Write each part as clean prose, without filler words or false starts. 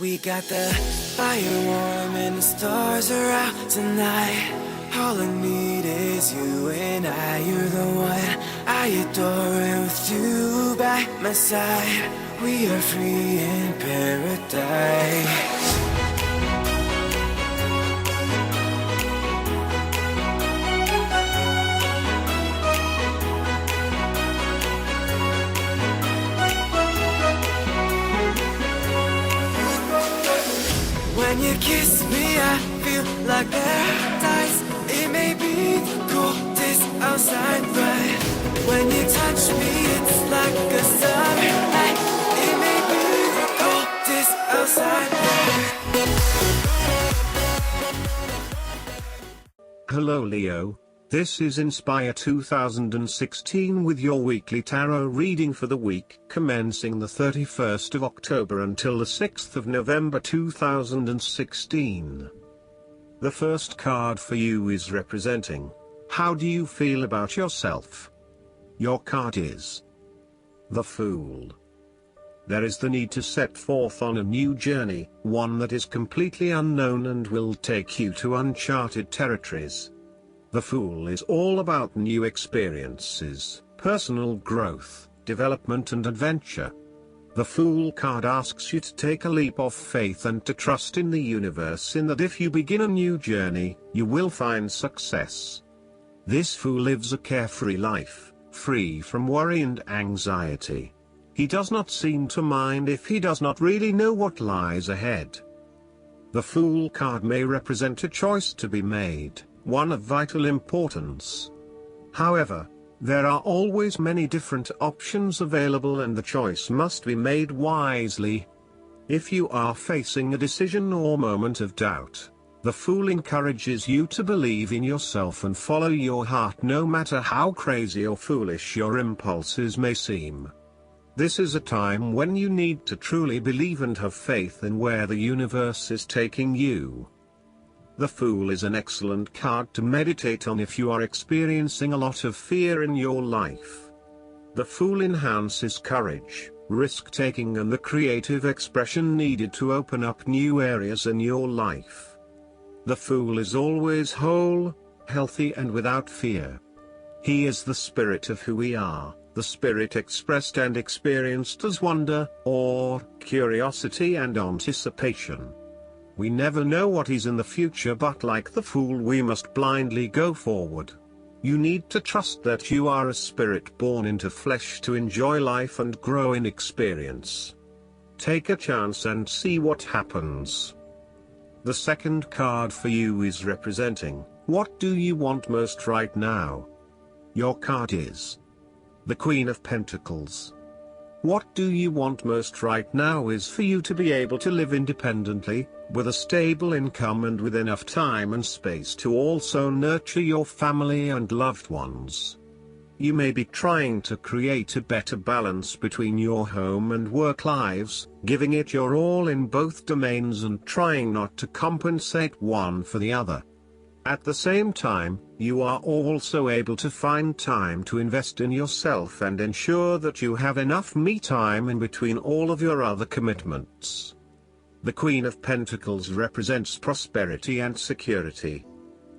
We got the fire warm and the stars are out tonight. All I need is you and I. You're the one I adore, and with you by my side, we are free in paradise. When you kiss me, I feel like paradise. It may be the coldest outside, but when you touch me, it's like a summer night. It may be the coldest outside, Hello Leo, this is Inspire 2016 with your weekly tarot reading for the week commencing the 31st of October until the 6th of November 2016. The first card for you is representing, how do you feel about yourself? Your card is the Fool. There is the need to set forth on a new journey, one that is completely unknown and will take you to uncharted territories. The Fool is all about new experiences, personal growth, development and adventure. The Fool card asks you to take a leap of faith and to trust in the universe in that if you begin a new journey, you will find success. This Fool lives a carefree life, free from worry and anxiety. He does not seem to mind if he does not really know what lies ahead. The Fool card may represent a choice to be made, one of vital importance. However, there are always many different options available and the choice must be made wisely. If you are facing a decision or moment of doubt, the Fool encourages you to believe in yourself and follow your heart no matter how crazy or foolish your impulses may seem. This is a time when you need to truly believe and have faith in where the universe is taking you. The Fool is an excellent card to meditate on if you are experiencing a lot of fear in your life. The Fool enhances courage, risk-taking and the creative expression needed to open up new areas in your life. The Fool is always whole, healthy and without fear. He is the spirit of who we are, the spirit expressed and experienced as wonder, awe, curiosity and anticipation. We never know what is in the future, but like the Fool we must blindly go forward. You need to trust that you are a spirit born into flesh to enjoy life and grow in experience. Take a chance and see what happens. The second card for you is representing, what do you want most right now? Your card is the Queen of Pentacles. What do you want most right now is for you to be able to live independently, with a stable income and with enough time and space to also nurture your family and loved ones. You may be trying to create a better balance between your home and work lives, giving it your all in both domains and trying not to compensate one for the other. At the same time, you are also able to find time to invest in yourself and ensure that you have enough me time in between all of your other commitments. The Queen of Pentacles represents prosperity and security.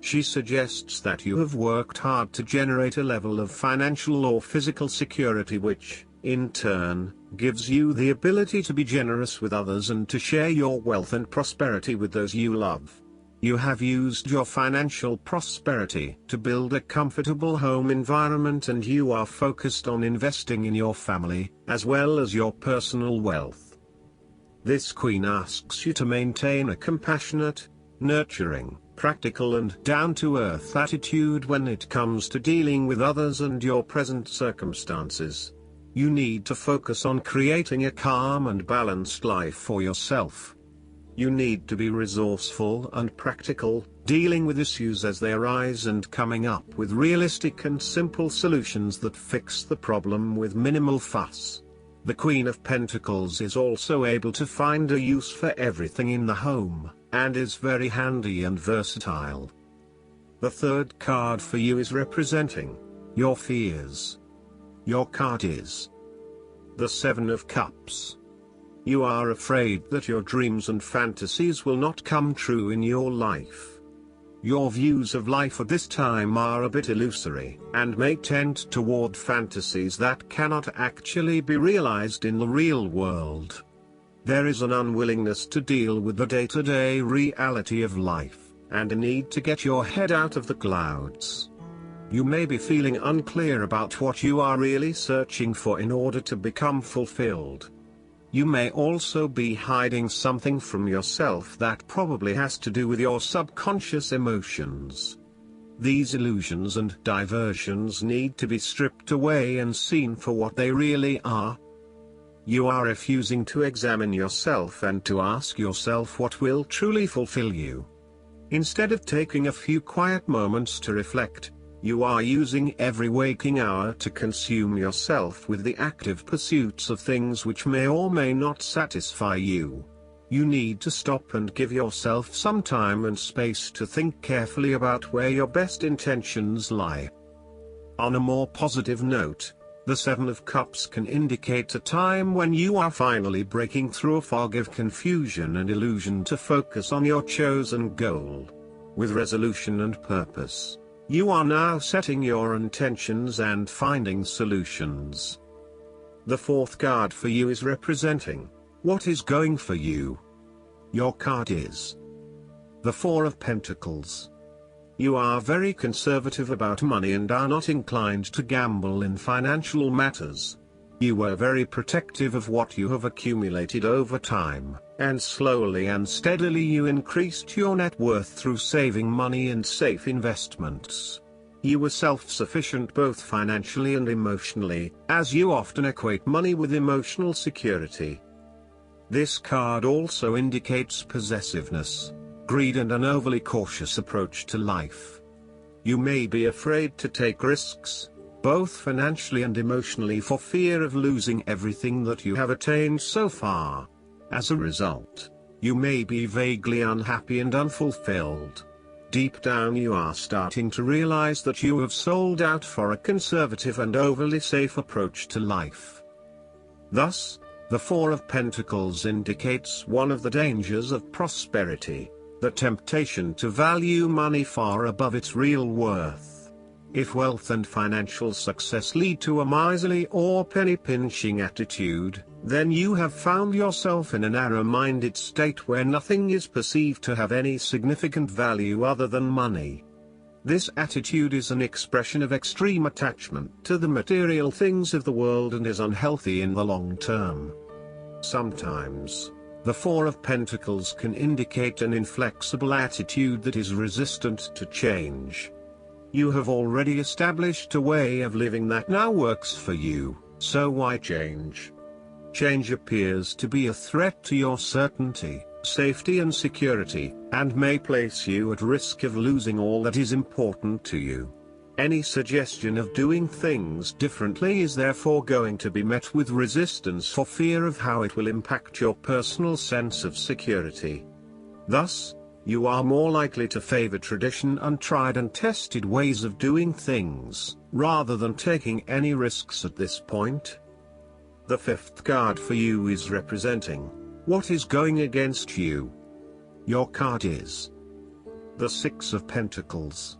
She suggests that you have worked hard to generate a level of financial or physical security which, in turn, gives you the ability to be generous with others and to share your wealth and prosperity with those you love. You have used your financial prosperity to build a comfortable home environment and you are focused on investing in your family, as well as your personal wealth. This Queen asks you to maintain a compassionate, nurturing, practical and down-to-earth attitude when it comes to dealing with others and your present circumstances. You need to focus on creating a calm and balanced life for yourself. You need to be resourceful and practical, dealing with issues as they arise and coming up with realistic and simple solutions that fix the problem with minimal fuss. The Queen of Pentacles is also able to find a use for everything in the home, and is very handy and versatile. The third card for you is representing your fears. Your card is the Seven of Cups. You are afraid that your dreams and fantasies will not come true in your life. Your views of life at this time are a bit illusory, and may tend toward fantasies that cannot actually be realized in the real world. There is an unwillingness to deal with the day-to-day reality of life, and a need to get your head out of the clouds. You may be feeling unclear about what you are really searching for in order to become fulfilled. You may also be hiding something from yourself that probably has to do with your subconscious emotions. These illusions and diversions need to be stripped away and seen for what they really are. You are refusing to examine yourself and to ask yourself what will truly fulfill you. Instead of taking a few quiet moments to reflect, you are using every waking hour to consume yourself with the active pursuits of things which may or may not satisfy you. You need to stop and give yourself some time and space to think carefully about where your best intentions lie. On a more positive note, the Seven of Cups can indicate a time when you are finally breaking through a fog of confusion and illusion to focus on your chosen goal. With resolution and purpose, you are now setting your intentions and finding solutions. The fourth card for you is representing what is going for you. Your card is the Four of Pentacles. You are very conservative about money and are not inclined to gamble in financial matters. You were very protective of what you have accumulated over time, and slowly and steadily you increased your net worth through saving money and safe investments. You were self-sufficient both financially and emotionally, as you often equate money with emotional security. This card also indicates possessiveness, greed and an overly cautious approach to life. You may be afraid to take risks, both financially and emotionally, for fear of losing everything that you have attained so far. As a result, you may be vaguely unhappy and unfulfilled. Deep down you are starting to realize that you have sold out for a conservative and overly safe approach to life. Thus, the Four of Pentacles indicates one of the dangers of prosperity, the temptation to value money far above its real worth. If wealth and financial success lead to a miserly or penny-pinching attitude, then you have found yourself in a narrow-minded state where nothing is perceived to have any significant value other than money. This attitude is an expression of extreme attachment to the material things of the world and is unhealthy in the long term. Sometimes, the Four of Pentacles can indicate an inflexible attitude that is resistant to change. You have already established a way of living that now works for you, so why change? Change appears to be a threat to your certainty, safety and security, and may place you at risk of losing all that is important to you. Any suggestion of doing things differently is therefore going to be met with resistance for fear of how it will impact your personal sense of security. Thus, you are more likely to favor tradition and tried and tested ways of doing things, rather than taking any risks at this point. The fifth card for you is representing what is going against you. Your card is the Six of Pentacles.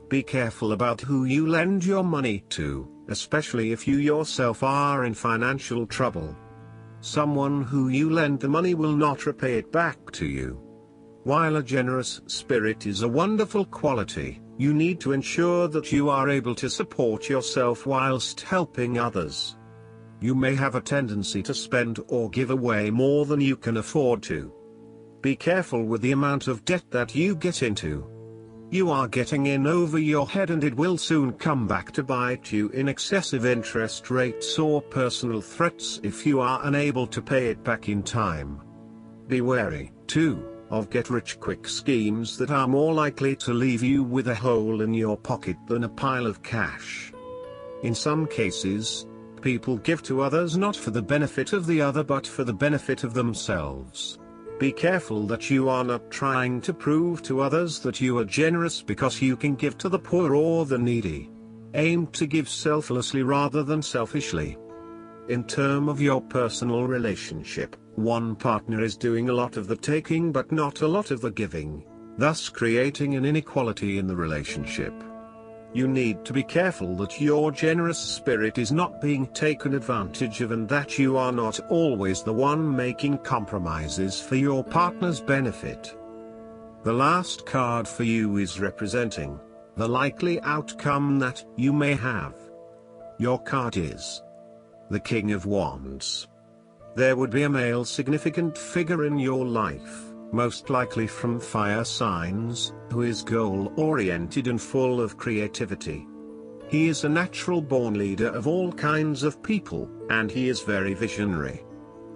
Be careful about who you lend your money to, especially if you yourself are in financial trouble. Someone who you lend the money will not repay it back to you. While a generous spirit is a wonderful quality, you need to ensure that you are able to support yourself whilst helping others. You may have a tendency to spend or give away more than you can afford to. Be careful with the amount of debt that you get into. You are getting in over your head and it will soon come back to bite you in excessive interest rates or personal threats if you are unable to pay it back in time. Be wary, too, of get-rich-quick schemes that are more likely to leave you with a hole in your pocket than a pile of cash. In some cases, people give to others not for the benefit of the other but for the benefit of themselves. Be careful that you are not trying to prove to others that you are generous because you can give to the poor or the needy. Aim to give selflessly rather than selfishly. In terms of your personal relationship, one partner is doing a lot of the taking but not a lot of the giving, thus creating an inequality in the relationship. You need to be careful that your generous spirit is not being taken advantage of and that you are not always the one making compromises for your partner's benefit. The last card for you is representing the likely outcome that you may have. Your card is the King of Wands. There would be a male significant figure in your life, most likely from fire signs, who is goal-oriented and full of creativity. He is a natural-born leader of all kinds of people, and he is very visionary.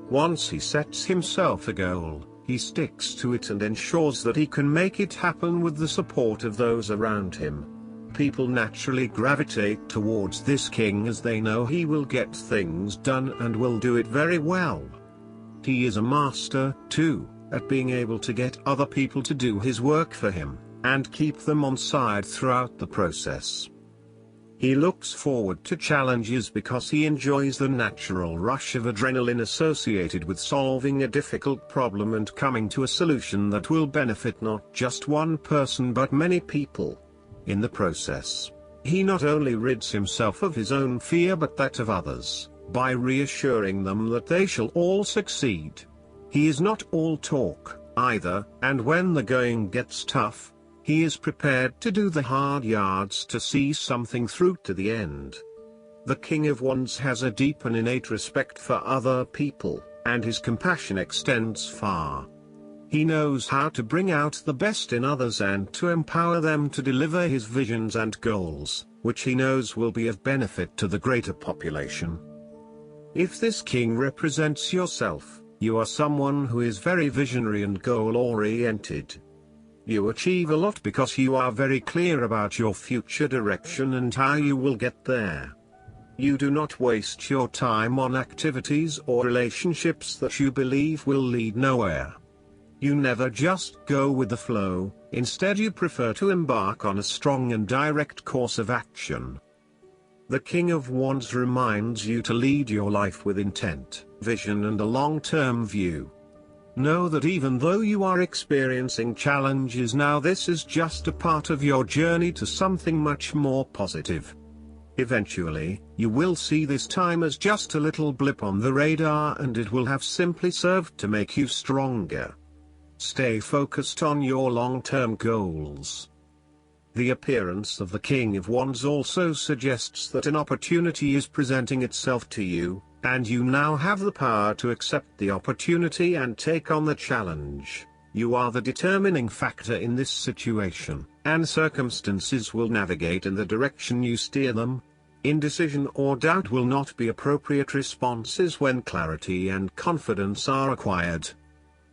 Once he sets himself a goal, he sticks to it and ensures that he can make it happen with the support of those around him. People naturally gravitate towards this king as they know he will get things done and will do it very well. He is a master, too, at being able to get other people to do his work for him, and keep them on side throughout the process. He looks forward to challenges because he enjoys the natural rush of adrenaline associated with solving a difficult problem and coming to a solution that will benefit not just one person but many people. In the process, he not only rids himself of his own fear but that of others, by reassuring them that they shall all succeed. He is not all talk, either, and when the going gets tough, he is prepared to do the hard yards to see something through to the end. The King of Wands has a deep and innate respect for other people, and his compassion extends far. He knows how to bring out the best in others and to empower them to deliver his visions and goals, which he knows will be of benefit to the greater population. If this king represents yourself, you are someone who is very visionary and goal-oriented. You achieve a lot because you are very clear about your future direction and how you will get there. You do not waste your time on activities or relationships that you believe will lead nowhere. You never just go with the flow, instead you prefer to embark on a strong and direct course of action. The King of Wands reminds you to lead your life with intent, vision and a long-term view. Know that even though you are experiencing challenges now, this is just a part of your journey to something much more positive. Eventually, you will see this time as just a little blip on the radar and it will have simply served to make you stronger. Stay focused on your long-term goals. The appearance of the King of Wands also suggests that an opportunity is presenting itself to you, and you now have the power to accept the opportunity and take on the challenge. You are the determining factor in this situation, and circumstances will navigate in the direction you steer them. Indecision or doubt will not be appropriate responses when clarity and confidence are acquired.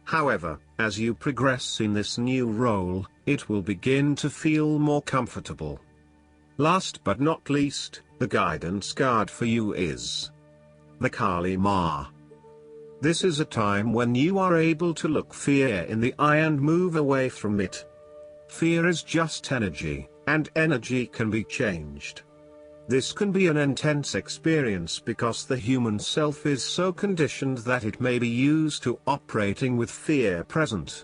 However, as you progress in this new role, it will begin to feel more comfortable. Last but not least, the guidance card for you is the Kali Ma. This is a time when you are able to look fear in the eye and move away from it. Fear is just energy, and energy can be changed. This can be an intense experience because the human self is so conditioned that it may be used to operating with fear present.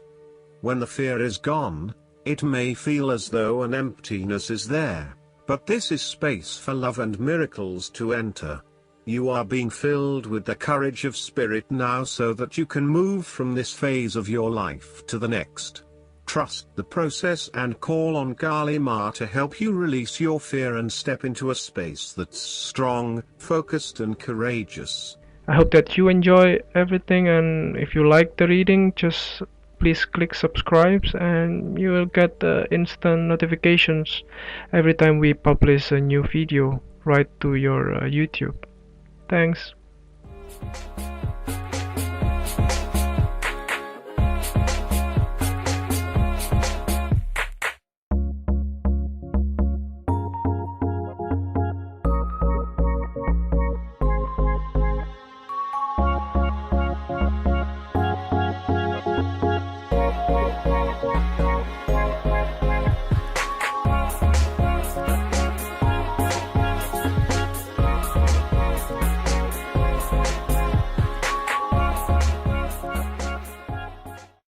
When the fear is gone, it may feel as though an emptiness is there, but this is space for love and miracles to enter. You are being filled with the courage of spirit now so that you can move from this phase of your life to the next. Trust the process and call on Kali Ma to help you release your fear and step into a space that's strong, focused and courageous. I hope that you enjoy everything, and if you like the reading, just please click subscribe and you will get the instant notifications every time we publish a new video right to your YouTube. Thanks.